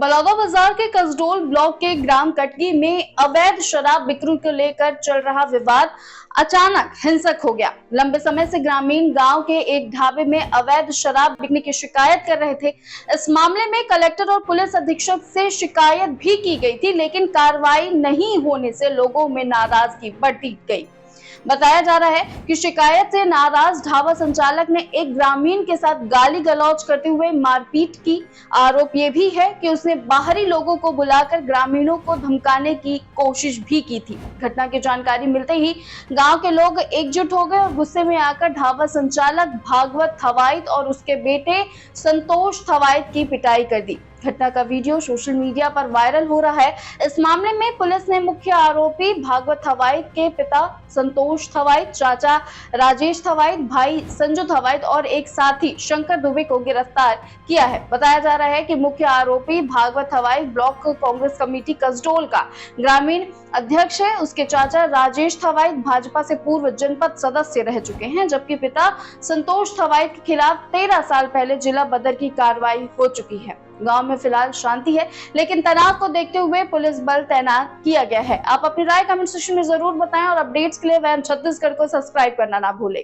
बलौदाबाजार के कसडोल ब्लॉक के ग्राम कटकी में अवैध शराब बिक्री को लेकर चल रहा विवाद अचानक हिंसक हो गया। लंबे समय से ग्रामीण गांव के एक ढाबे में अवैध शराब बिकने की शिकायत कर रहे थे। इस मामले में कलेक्टर और पुलिस अधीक्षक से शिकायत भी की गई थी, लेकिन कार्रवाई नहीं होने से लोगों में नाराजगी बढ़ती गई। बताया जा रहा है कि शिकायत से नाराज ढाबा संचालक ने एक ग्रामीण के साथ गाली गलौज करते हुए मारपीट की। आरोप ये भी है कि उसने बाहरी लोगों को बुलाकर ग्रामीणों को धमकाने की कोशिश भी की थी। घटना की जानकारी मिलते ही गांव के लोग एकजुट हो गए और गुस्से में आकर ढाबा संचालक भागवत थवाइत और उसके बेटे संतोष थवाइत की पिटाई कर दी। घटना का वीडियो सोशल मीडिया पर वायरल हो रहा है। इस मामले में पुलिस ने मुख्य आरोपी भागवत थवाइत के पिता संतोष थवाइत, चाचा राजेश थवाइत, भाई संजू थवाइत और एक साथी शंकर दुबे को गिरफ्तार किया है। बताया जा रहा है कि मुख्य आरोपी भागवत थवाइत ब्लॉक कांग्रेस कमेटी कसडोल का ग्रामीण अध्यक्ष है। उसके चाचा राजेश थवाइत भाजपा से पूर्व जनपद सदस्य रह चुके हैं, जबकि पिता संतोष थवाइत के खिलाफ 13 साल पहले जिला बदर की कार्रवाई हो चुकी है। गांव में फिलहाल शांति है, लेकिन तनाव को देखते हुए पुलिस बल तैनात किया गया है। आप अपनी राय कमेंट सेक्शन में जरूर बताएं और अपडेट्स के लिए वैन छत्तीसगढ़ को सब्सक्राइब करना ना भूलें।